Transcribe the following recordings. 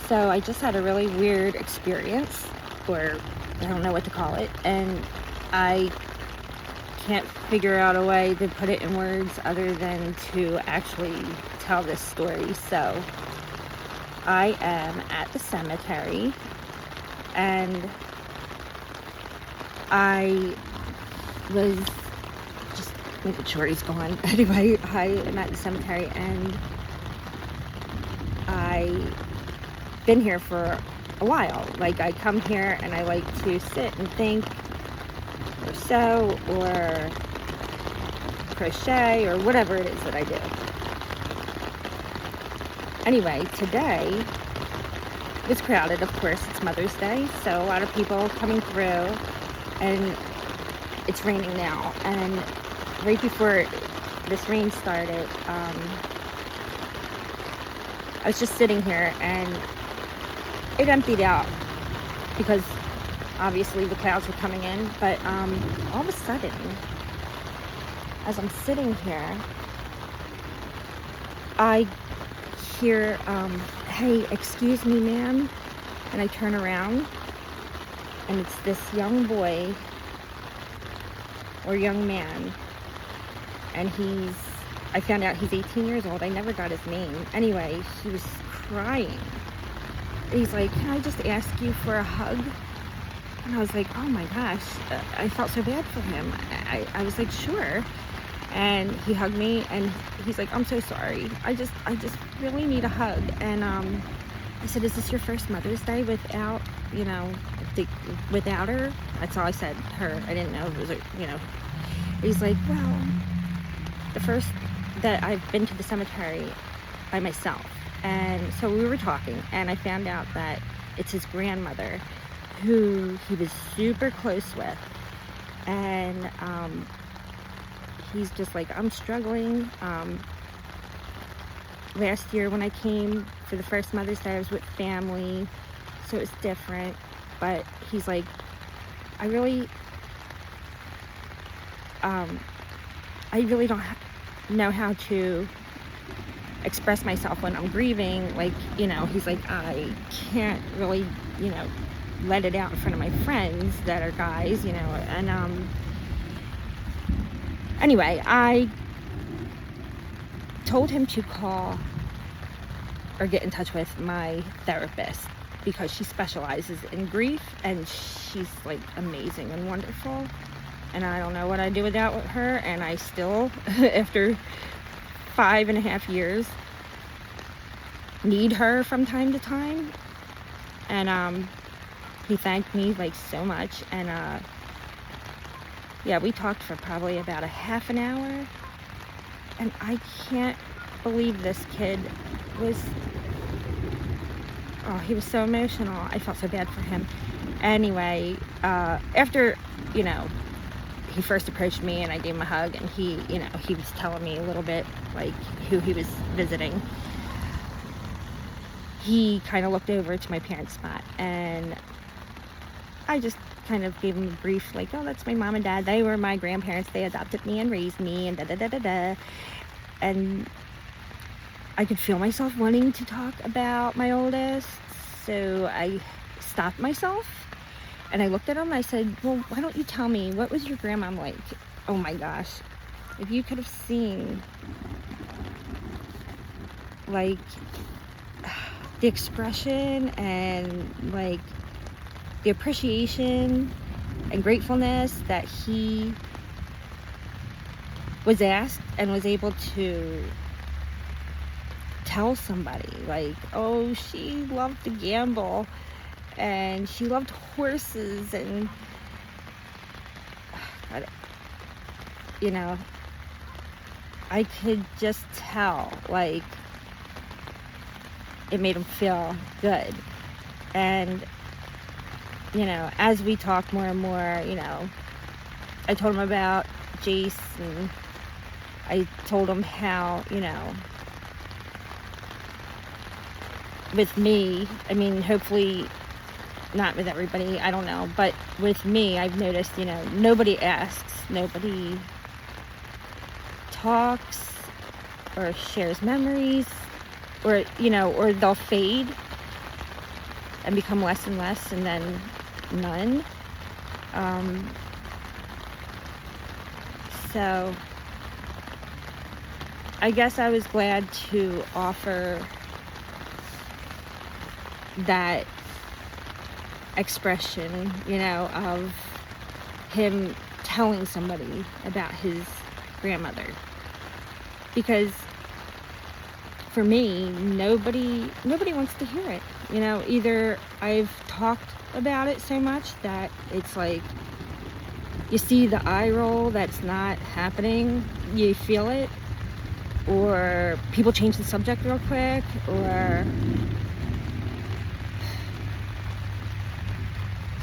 So I just had a really weird experience, or I don't know what to call it, and I can't figure out a way to put it in words other than to actually tell this story. So I am at the cemetery, and I was just making sure he's gone. Anyway, I am at the cemetery, and I've been here for a while. Like, I come here and I like to sit and think, or sew, or crochet, or whatever it is that I do. Anyway, today was crowded. Of course, it's Mother's Day, so a lot of people coming through, and it's raining now. And right before this rain started, I was just sitting here, and it emptied out because obviously the clouds were coming in. But all of a sudden, as I'm sitting here, I hear, "Hey, excuse me, ma'am," and I turn around, and it's this young boy or young man, and I found out he's 18 years old. I never got his name. Anyway, he was crying. He's like, "Can I just ask you for a hug?" And I was like, oh my gosh, I felt so bad for him. I was like, sure. And he hugged me, and he's like, "I'm so sorry. I just really need a hug." And I said, "Is this your first Mother's Day without, without her?" That's all I said, her. I didn't know if it was, He's like, "Well, the first that I've been to the cemetery by myself." And so we were talking, and I found out that it's his grandmother, who he was super close with. And he's just like, "I'm struggling. Last year when I came for the first Mother's Day, I was with family, so it's different." But he's like, I really don't know how to express myself when I'm grieving. Like, he's like, I can't really, let it out in front of my friends that are guys, and anyway, I told him to call or get in touch with my therapist, because she specializes in grief, and she's like amazing and wonderful, and I don't know what I'd do without her. And I still, after 5.5 years, need her from time to time. And he thanked me like so much, and yeah, we talked for probably about a half an hour, and I can't believe this kid he was so emotional. I felt so bad for him. Anyway, after, he first approached me and I gave him a hug, and he was telling me a little bit like who he was visiting. He kind of looked over to my parents' spot, and I just kind of gave him a brief, like, "Oh, that's my mom and dad. They were my grandparents. They adopted me and raised me, and da-da-da-da-da." And I could feel myself wanting to talk about my oldest, so I stopped myself, and I looked at him, and I said, "Well, why don't you tell me, what was your grandmom like?" Oh my gosh, if you could have seen, like, the expression and, like, the appreciation and gratefulness that he was asked and was able to tell somebody, like, oh, she loved to gamble, and she loved horses, and I could just tell, like, it made him feel good. And as we talked more and more, I told him about Jace, and I told him how, with me, I mean, hopefully not with everybody, I don't know, but with me, I've noticed, nobody asks, nobody talks or shares memories, or or they'll fade, and become less and less, and then none. So I guess I was glad to offer that expression, of him telling somebody about his grandmother. Because for me, nobody wants to hear it. Either I've talked about it so much that it's like you see the eye roll that's not happening, you feel it, or people change the subject real quick, or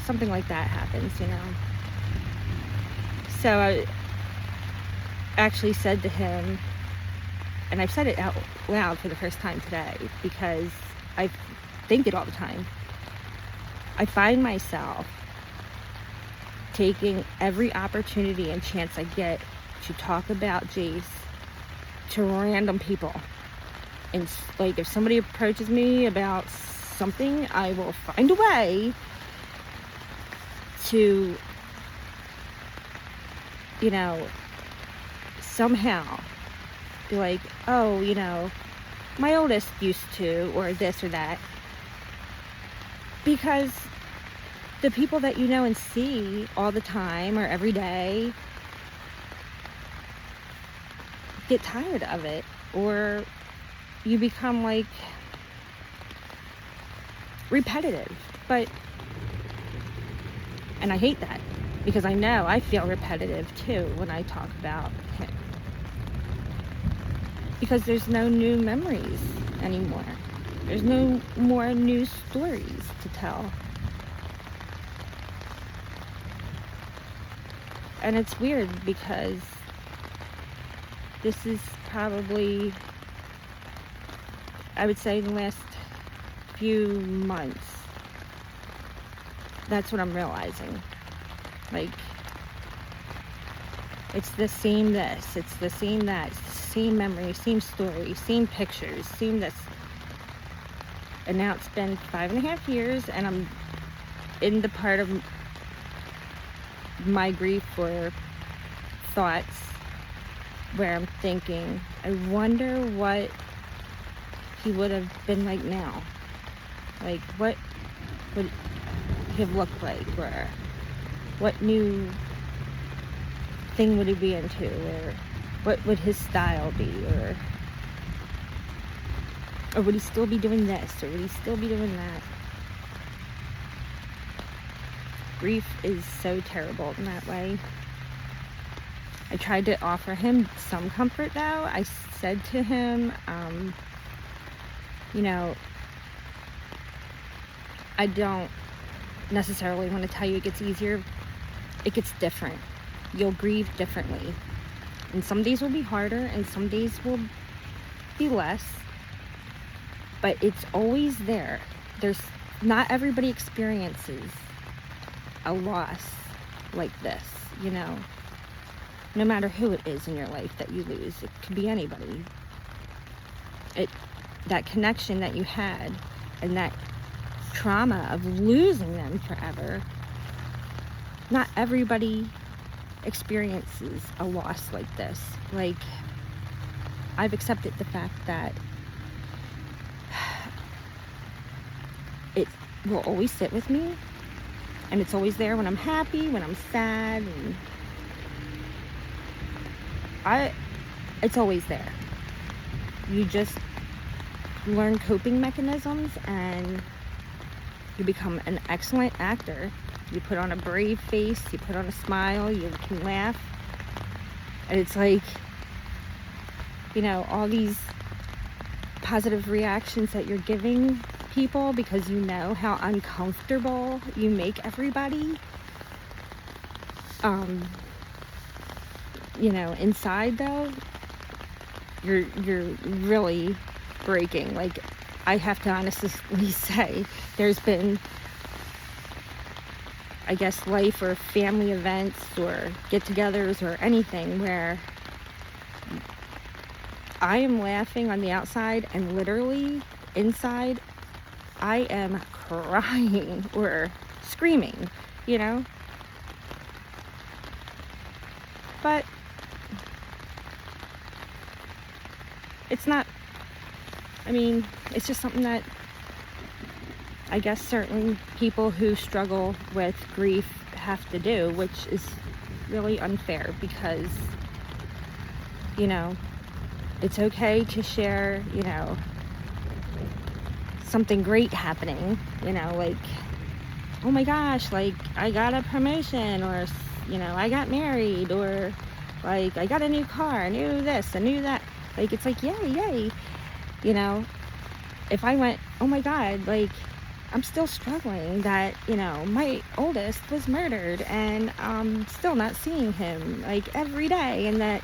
something like that happens, So I actually said to him, and I've said it out loud for the first time today because I think it all the time. I find myself taking every opportunity and chance I get to talk about Jace to random people. And like, if somebody approaches me about something, I will find a way to, somehow be like, oh, my oldest used to, or this or that. Because the people that you know and see all the time or every day get tired of it, or you become like repetitive. And I hate that, because I know I feel repetitive too when I talk about him, because there's no new memories anymore. There's no more new stories to tell. And it's weird because this is probably, I would say, the last few months, that's what I'm realizing. Like, it's the same this, it's the same that, it's the same memory, same story, same pictures, same this. And now it's been 5.5 years, and I'm in the part of my grief or thoughts where I'm thinking, I wonder what he would have been like now. Like, what would he have looked like, or what new thing would he be into, or what would his style be, or would he still be doing this, or would he still be doing that? Grief is so terrible in that way. I tried to offer him some comfort though. I said to him, I don't necessarily want to tell you it gets easier. It gets different. You'll grieve differently. And some days will be harder and some days will be less. But it's always there. Not everybody experiences a loss like this, no matter who it is in your life that you lose. It could be anybody. That connection that you had and that trauma of losing them forever, not everybody experiences a loss like this. Like, I've accepted the fact that it will always sit with me, and it's always there when I'm happy, when I'm sad, and it's always there. You just learn coping mechanisms and you become an excellent actor. You put on a brave face, you put on a smile, you can laugh. And it's like, all these positive reactions that you're giving people because you know how uncomfortable you make everybody. Inside though, you're really breaking. Like, I have to honestly say, there's been, I guess, life or family events or get-togethers or anything where I am laughing on the outside and literally inside I am crying or screaming, you know? But it's not, I mean, it's just something that I guess certain people who struggle with grief have to do, which is really unfair because, you know, it's okay to share, you know, something great happening, you know, like, oh my gosh, like, I got a promotion, or, you know, I got married, or, like, I got a new car, I knew this, I knew that. Like, it's like, yay, yay. You know, if I went, oh my God, like, I'm still struggling that, you know, my oldest was murdered and I'm still not seeing him, like, every day, and that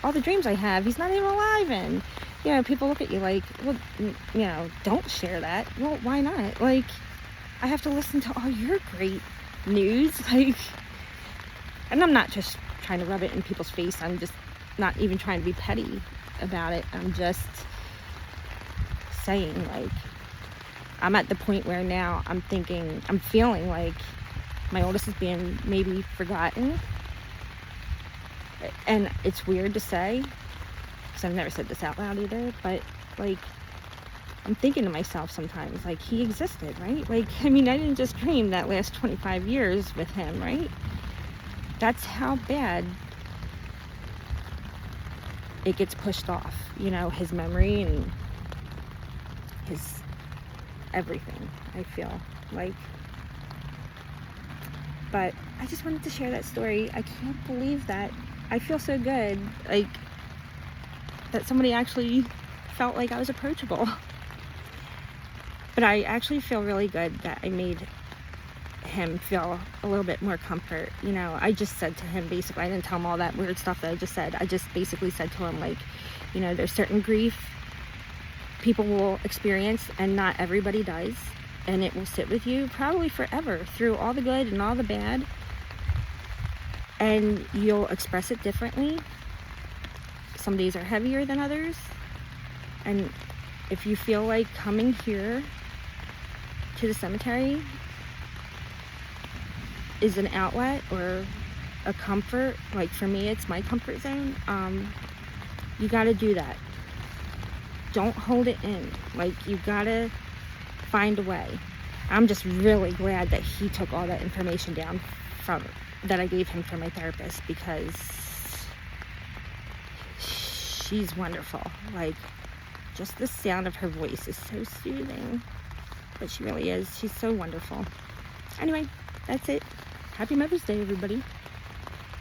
all the dreams I have, he's not even alive in. You know, people look at you like, well, you know, don't share that. Well, why not? Like, I have to listen to all your great news. Like, and I'm not just trying to rub it in people's face. I'm just not even trying to be petty about it. I'm just saying, like, I'm at the point where now I'm feeling like my oldest is being maybe forgotten. And it's weird to say, because I've never said this out loud either, but, like, I'm thinking to myself sometimes, like, he existed, right? Like, I mean, I didn't just dream that last 25 years with him, right? That's how bad it gets pushed off, you know, his memory and his everything, I feel like. But I just wanted to share that story. I can't believe that. I feel so good, like, that somebody actually felt like I was approachable. But I actually feel really good that I made him feel a little bit more comfort. You know, I just said to him, basically, I didn't tell him all that weird stuff that I just said. I just basically said to him, like, you know, there's certain grief people will experience and not everybody does. And it will sit with you probably forever through all the good and all the bad. And you'll express it differently. Some days are heavier than others. And if you feel like coming here to the cemetery is an outlet or a comfort, like for me, it's my comfort zone, you gotta do that. Don't hold it in. Like, you gotta find a way. I'm just really glad that he took all that information down that I gave him from my therapist, because she's wonderful. Like, just the sound of her voice is so soothing. But she really is. She's so wonderful. Anyway, that's it. Happy Mother's Day, everybody.